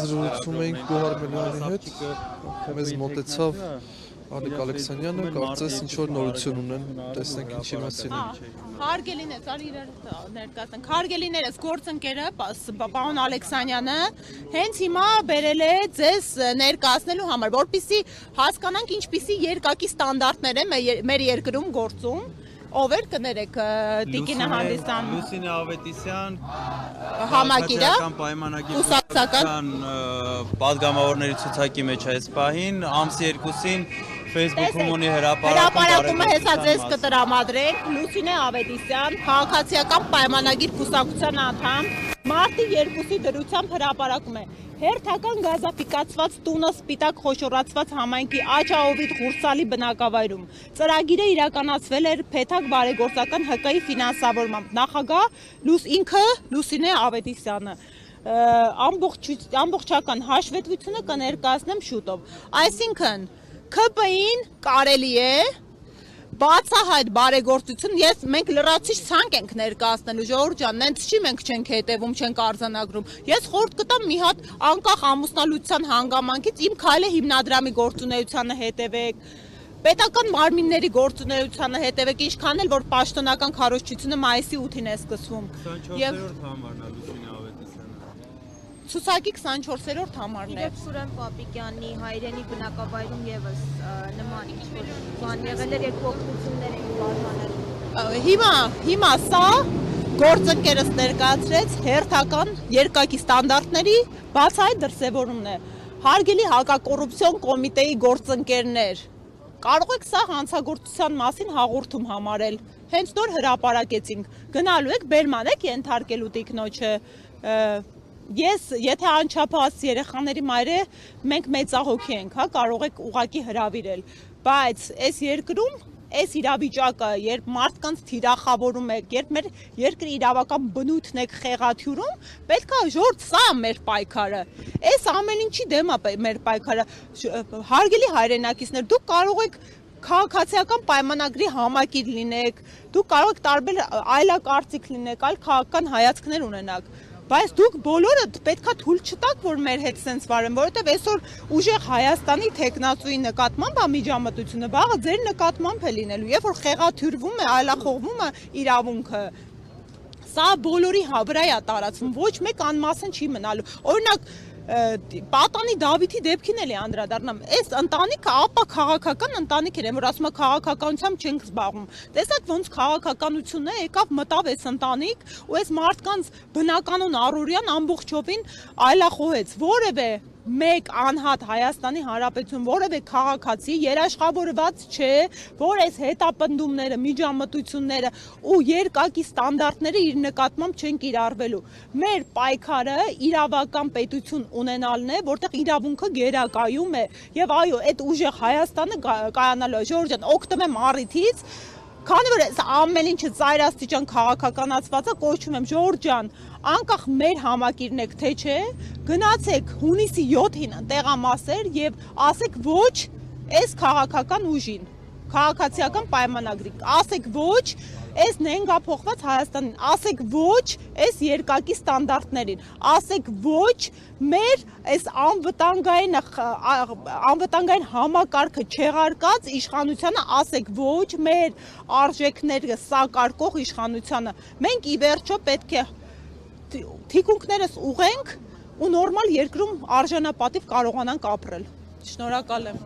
զրուցում էինք Գոհար Մելյանի հետ, մեզ մոտեցավ Ալիկ Ալեքսանյանը, կարծես ինչ-որ նորություն ունեն, տեսնենք ինչի մասին է։ Հարգելիներս, իրար ներկայացնենք, հարգելիներս գործընկերը, պարոն Ալեքսանյանը, հենց հիմա բերել է ձեզ ներկայացնելու համար, որպեսզի հասկանանք ինչպիսի երկակի ստանդարտներ է մեր երկրում գործում, ով էր կներեք Տիկինը հանդիսան Լուսինե Ավետիսյան համակիրը կուսակցական պատգամավորների ցուցակի մեջ այս պահին ամսի 2-ին Facebook-ում ունի հրապարակումը հեսա ձեզ կտրամադրենք Լուսինե Ավետիսյան քաղաքացիական պայմանագիր կուսակցության անդամ մարտի 2-ի դրությամբ հրապարակում է հերթական գազաֆիկացված տունը սպիտակ խոշորացված համայնքի Աչաովիտ Ղուրսալի բնակավայրում ծրագիրը իրականացվել էր Փեթակ բարեգործական ՀԿ-ի ֆինանսավորմամբ նախագահ ինքը Լուսինե Ավետիսյանը ամբողջական հաշվետվությունը կներկայացնեմ շուտով այսինքն ՔՊ-ին կարելի է բացահայտ բարեգործություն մենք լրացուցիչ ցանկ ենք ներկայացնելու ժողովուրդ ջան նենց չի մենք չենք հետևում չենք արձանագրում ես խորհուրդ կտամ մի հատ անկախ ամուսնալուծության հանգամանքից իմ քայլը հիմնադրամի գործունեությանը հետևեք պետական մարմինների գործունեությանը հետևեք ինչքան էլ որ պաշտոնական քարոզչությունը մայիսի 8-ին է սկսվում 24-րդ համարն է Լուսինե Ավետիսյանը ցուցակի 24-րդ համարն է Սուրեն Պապիկյանի հայրենի բնակավայրում եւս նման ինչ-որ բան եղել էր երկու օգնություններ էին բաժանել հիմա սա գործընկերս ներկայացրեց հերթական երկակի ստանդարտների բացահայտ դրսևորումն է հարգելի հակակոռուպցիոն կոմիտեի գործընկերներ կարող եք սա հանցագործության մասին հաղորդում համարել հենց նոր հրապարակեցինք գնալու եք բերման եք ենթարկելու տիկնոջը Ես, եթե անչափահաս երեխաների մայր է, մենք մեծահոգի ենք, հա, կարող եք ուղակի հրավիրել, բայց այս երկրում, այս իրավիճակը, երբ մարդկանց թիրախավորում եք, երբ մեր երկրի իրավական բնույթն եք խեղաթյուրում, պետք է ժողովուրդ սա մեր պայքարը, այս ամեն ինչի դեմ է մեր պայքարը, հարգելի հայրենակիցներ, դուք կարող եք քաղաքացիական պայմանագրի համակիր լինեք, դուք կարող եք տարբեր այլակարծիք լինեք, այլ քաղաքական հայացքներ ունենաք Բայց դուք բոլորը պետքա թույլ չտաք, որ մեր հետ սենց վարեն, որովհետև այսօր ուժեղ Հայաստանի տեխնացուի նկատմամբ ամիջամտությունը վաղը ձեր նկատմամբ է լինելու, երբ որ խեղաթյուրվում է, այլախոհվում է իրավունքը։ Սա բոլորի վրա է տարածվում, ոչ մեկ անմասն չի մնալու։ Օրինակ Պատանի Դավիթի դեպքին էլի անդրադառնամ։ Այս ընտանիքը ապա քաղաքական ընտանիք էր, որ ասում է քաղաքականությամբ չենք զբաղվում։ Տեսեք ոնց քաղաքականությունը եկավ մտավ այս ընտանիք ու այս մարդկանց բնականon առօրյան ամբողջովին այլախոհեց։ Որևէ մեկ անհատ Հայաստանի Հանրապետություն որևէ քաղաքացի երաշխավորված չէ, որ այս հետապնդումները, միջամտությունները ու երկակի ստանդարտները իր նկատմամբ չեն կիրառվելու։ Մեր պայքարը իրավական պետություն ունենալն է, որտեղ իրավունքը գերակայում է, եւ այո, այդ ուժեղ Հայաստանը կայանալու է։ Ժողովուրդ ջան, օգտվեմ առիթից Քանի որ ամեն ինչը ծայրաստիճան քաղաքականացված է, կոչում եմ ժողովուրդ ջան, անկախ մեր համակիրն եք թե չէ, գնացեք հունիսի 7-ին տեղամասեր եւ ասեք ոչ այս քաղաքական ուժին, քաղաքացիական պայմանագրի, ասեք ոչ այս նենգափոխված Հայաստանին, ասեք ոչ այս երկակի ստանդարտներին, ասեք ոչ մեր այս անվտանգային համակարգը չեղարկած իշխանությանը, ասեք ոչ մեր արժեքները սակարկող իշխանությանը։ Մենք ի վերջո պետք է թիկունքներս ուղենք ու նորմալ երկրում արժանապատիվ կարողանանք ապրել։ Շնորհակալ եմ։